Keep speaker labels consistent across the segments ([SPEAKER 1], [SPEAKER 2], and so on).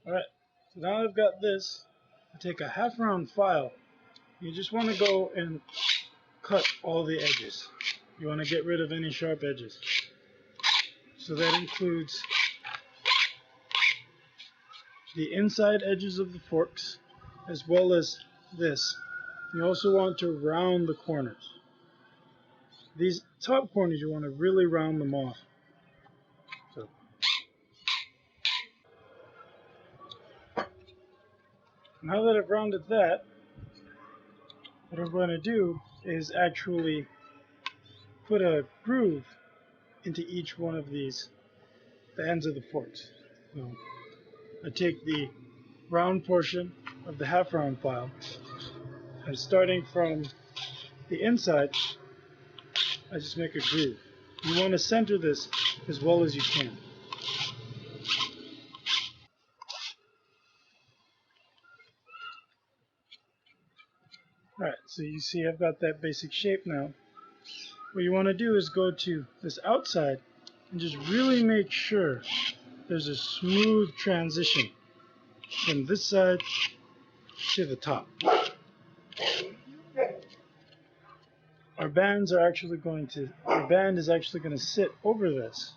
[SPEAKER 1] Alright, so now I've got this. I take a half round file. You just want to go and cut all the edges. You want to get rid of any sharp edges. So that includes the inside edges of the forks as well as this. You also want to round the corners. These top corners, you want to really round them off. So now that I've rounded that, what I'm going to do is actually put a groove into each one of the ends of the forks. So I take the round portion of the half round file and starting from the inside, I just make a groove. You want to center this as well as you can. Alright, so you see I've got that basic shape now. What you want to do is go to this outside and just really make sure there's a smooth transition from this side to the top. Our band is actually going to sit over this,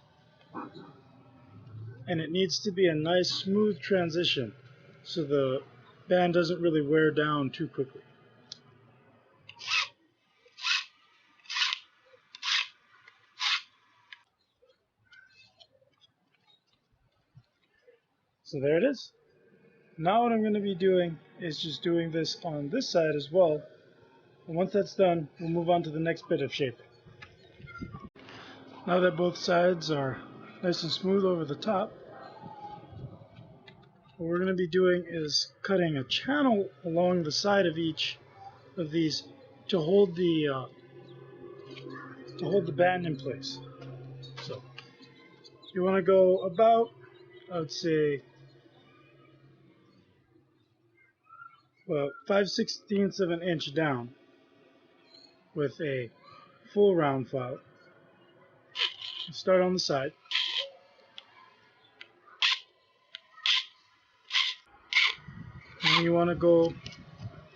[SPEAKER 1] and it needs to be a nice smooth transition so the band doesn't really wear down too quickly. So there it is. Now what I'm going to be doing is just doing this on this side as well, and once that's done, we'll move on to the next bit of shaping. Now that both sides are nice and smooth over the top, what we're going to be doing is cutting a channel along the side of each of these to hold the band in place. So you want to go about, I would say, well, 5/16 of an inch down with a full round file. Start on the side. And you want to go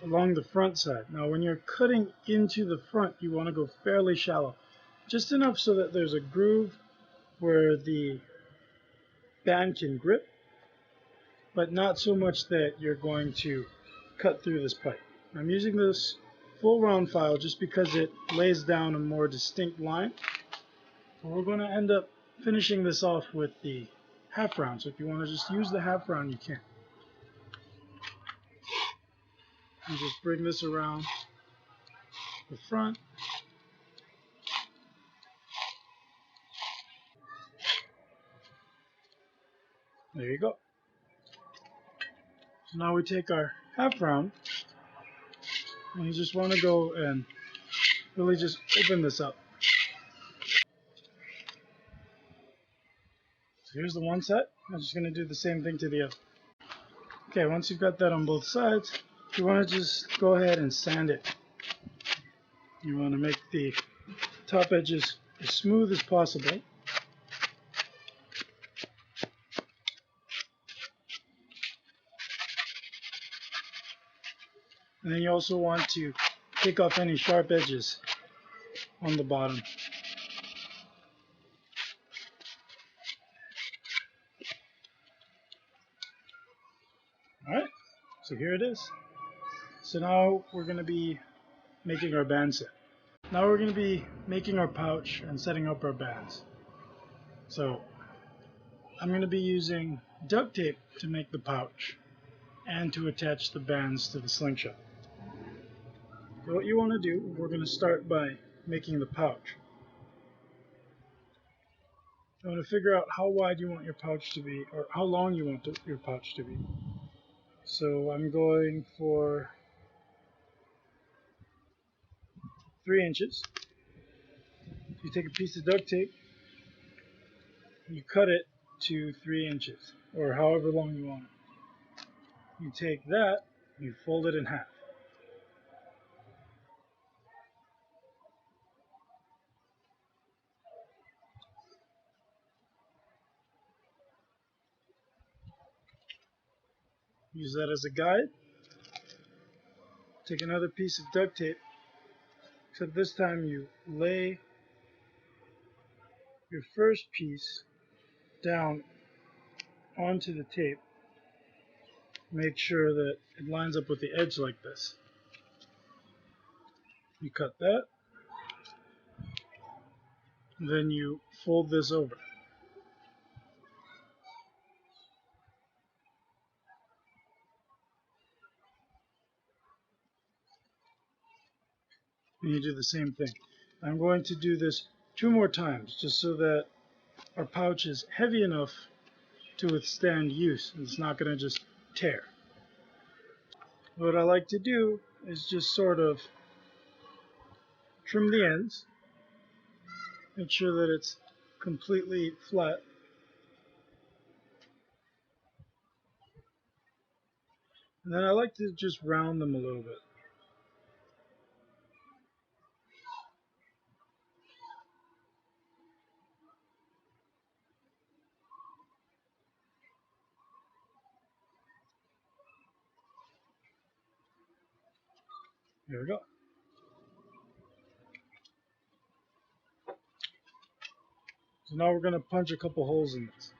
[SPEAKER 1] along the front side. Now when you're cutting into the front, you want to go fairly shallow. Just enough so that there's a groove where the band can grip, but not so much that you're going to cut through this pipe. I'm using this full round file just because it lays down a more distinct line. So we're going to end up finishing this off with the half round. So if you want to just use the half round, you can. And just bring this around the front. There you go. So now we take our half round and you just want to go and really just open this up. So here's the one set. I'm just going to do the same thing to the other. Okay, once you've got that on both sides, you want to just go ahead and sand it. You want to make the top edges as smooth as possible. And then you also want to take off any sharp edges on the bottom. Alright, so here it is. So now we're going to be making our band set. Now we're going to be making our pouch and setting up our bands. So I'm going to be using duct tape to make the pouch and to attach the bands to the slingshot. So what you want to do, we're going to start by making the pouch. You want to figure out how wide you want your pouch to be, or how long you want your pouch to be. So I'm going for 3 inches. You take a piece of duct tape, you cut it to 3 inches, or however long you want it. You take that, you fold it in half. Use that as a guide. Take another piece of duct tape, except this time you lay your first piece down onto the tape. Make sure that it lines up with the edge like this. You cut that, then you fold this over. And you do the same thing. I'm going to do this 2 more times just so that our pouch is heavy enough to withstand use. It's not going to just tear. What I like to do is just sort of trim the ends, make sure that it's completely flat, and then I like to just round them a little bit. There we go. So now we're going to punch a couple holes in this.